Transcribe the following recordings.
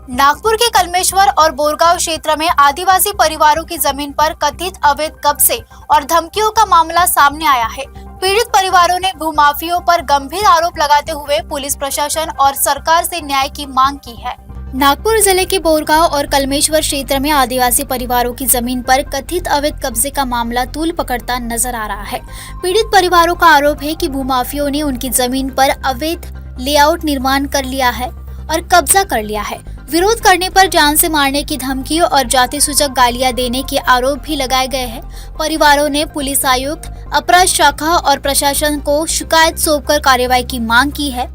नागपुर के कलमेश्वर और बोरगांव क्षेत्र में आदिवासी परिवारों की जमीन पर कथित अवैध कब्जे और धमकियों का मामला सामने आया है। पीड़ित परिवारों ने भूमाफियों पर गंभीर आरोप लगाते हुए पुलिस प्रशासन और सरकार से न्याय की मांग की है। नागपुर जिले के बोरगांव और कलमेश्वर क्षेत्र में आदिवासी परिवारों की जमीन पर कथित अवैध कब्जे का मामला तूल पकड़ता नजर आ रहा है। पीड़ित परिवारों का आरोप है कि भूमाफियों ने उनकी जमीन पर अवैध लेआउट निर्माण कर लिया है और कब्जा कर लिया है। विरोध करने पर जान से मारने की धमकियों और जाति सूचक गालियां देने के आरोप भी लगाए गए हैं। परिवारों ने पुलिस आयुक्त, अपराध शाखा और प्रशासन को शिकायत सौंपकर कार्रवाई की मांग की है।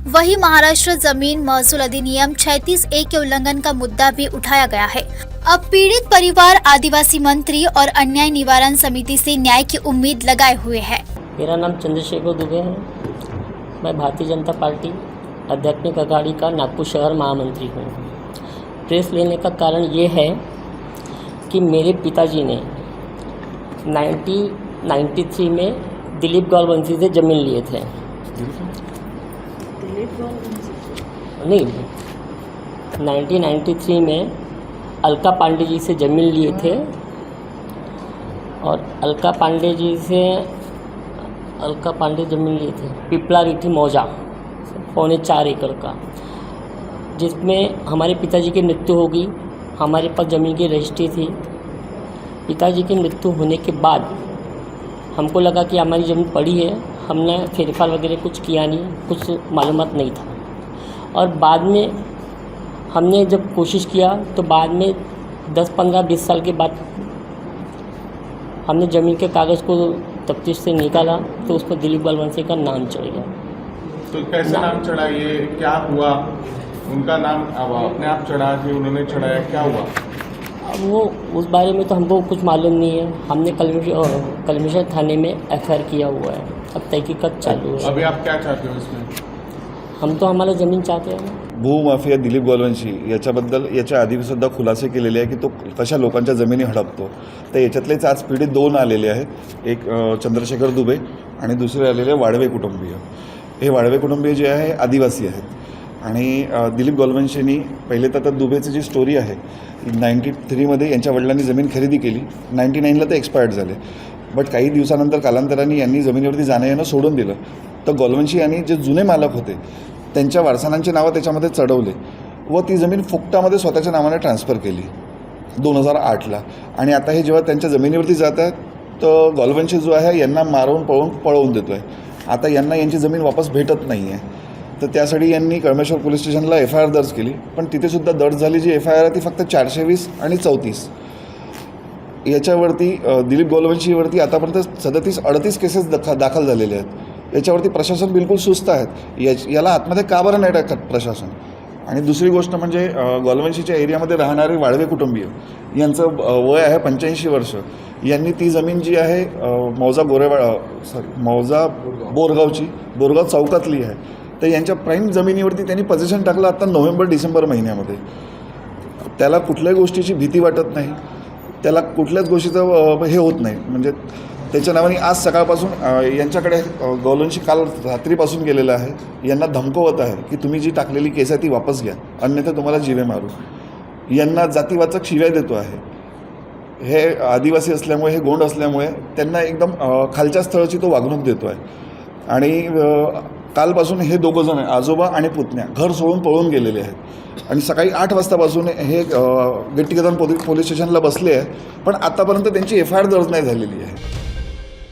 वहीं महाराष्ट्र जमीन महसूल अधिनियम 36A के उल्लंघन का मुद्दा भी उठाया गया है। अब पीड़ित परिवार आदिवासी मंत्री और अन्याय निवारण समिति से न्याय की उम्मीद लगाए हुए है। मेरा नाम चंद्रशेखर दुबे है। मैं भारतीय जनता पार्टी आध्यात्मिक अघाड़ी का नागपुर शहर महामंत्री हूँ। प्रेस लेने का कारण ये है कि मेरे पिताजी ने 1993 में दिलीप गौरवंशी से ज़मीन लिए थे। नहीं, 1993 में अलका पांडे जी से ज़मीन लिए थे और अलका पांडे ज़मीन लिए थे पिपला रीठी मौजा 4.25 एकड़ का, जिसमें हमारे पिताजी की मृत्यु हो गई। हमारे पास ज़मीन की रजिस्ट्री थी। पिताजी की मृत्यु होने के बाद हमको लगा कि हमारी ज़मीन पड़ी है। हमने फेरफार वगैरह कुछ किया नहीं, कुछ मालूमात नहीं था। और बाद में हमने जब कोशिश किया तो बाद में 10, 15, 20 साल के बाद हमने ज़मीन के कागज़ को तफ्तीश से निकाला तो उस पर दिलीप गौरवंशी का नाम चढ़ गया। तो कैसे नाम चढ़ा, ये क्या हुआ? उनका नाम अब अपने आप चढ़ा कि उन्होंने चढ़ाया, क्या हुआ? अब वो उस बारे में तो हमको कुछ मालूम नहीं है। हमने कलमेश्वर थाने में FIR किया हुआ है। अब तहकीकात चालू है। अभी आप क्या चाहते हो इसमें? हम तो हमारा ज़मीन चाहते हैं। भूमाफिया दिलीप गौरवंशी याच्याबद्दल याच्या आधीसुद्धा खुलासे केलेले आहे की तो कशा लोकांच्या जमिनी हडपतो। तर याच्यातलेच आज पीडित 2 आलेले आहेत, एक चंद्रशेखर दुबे आणि दुसरे आलेले वाडवे कुटुंबीय। हे वाडवे कुटुंबीय जे आहे आदिवासी आहेत आणि दिलीप गौरवंशींनी पहिले तर दुबेची जी स्टोरी आहे 93मध्ये यांच्या वडिलांनी जमीन खरेदी केली, 99ला ते एक्सपायर्ड झाले। बट काही दिवसानंतर कालांतराने यांनी जमिनीवरती जाणं येणं सोडून दिलं। तर गौरवंशी यांनी जे जुने मालक होते त्यांच्या वारसांची नावं त्याच्यामध्ये चढवले व ती जमीन फुकटामध्ये स्वतःच्या नावाने ट्रान्सफर केली 2008ला। आणि आता हे जेव्हा त्यांच्या जमिनीवरती जात आहेत तर गौरवंशी जो आहे यांना मारून पळवून देतो आहे। आता यांना यांची जमीन वापस भेटत नाही आहे। तर त्यासाठी यांनी कळमेश्वर पोलीस स्टेशनला FIR दर्ज केली, पण तिथेसुद्धा दर्ज झाली जी FIR आहे ती फक्त 420 आणि 34 याच्यावरती दिलीप गौरवंशीवरती आतापर्यंत 37-38 केसेस दाखल झालेले आहेत। याच्यावरती प्रशासन बिलकुल सुस्त आहेत। याला आतमध्ये का बरं नाही टाकत प्रशासन? आणि दुसरी गोष्ट म्हणजे गौरवंशीच्या एरियामध्ये राहणारे वाडवे कुटुंबीय यांचं वय आहे 85 वर्ष। यांनी ती जमीन जी आहे मौजा बोरगाव चौकातली आहे, तर यांच्या प्राईम जमिनीवरती त्यांनी पोझिशन टाकलं आता नोव्हेंबर-डिसेंबर महिन्यामध्ये। त्याला कुठल्याही गोष्टीची भीती वाटत नाही, त्याला कुठल्याच गोष्टीचं हे होत नाही। म्हणजे त्याच्या नावाने आज सकाळपासून यांच्याकडे गौरवंशी काल रात्रीपासून गेलेला आहे, यांना धमकवत आहे की तुम्ही जी टाकलेली केस आहे ती वापस घ्या, अन्यथा तुम्हाला जीवे मारू। यांना जातीवाचक शिव्या देतो आहे। हे आदिवासी असल्यामुळे, हे गोंड असल्यामुळे त्यांना एकदम खालच्या स्थळाची तो वागणूक देतो आहे। आणि कालपासून हे दोघं जण आजोबा आणि पुतण्या घर सोडून पळून गेलेले आहेत आणि सकाळी 8 वाजतापासून हे गेट टुगेदर पोलीस स्टेशनला बसले आहे, पण आतापर्यंत त्यांची FIR दर्ज नाही झालेली आहे।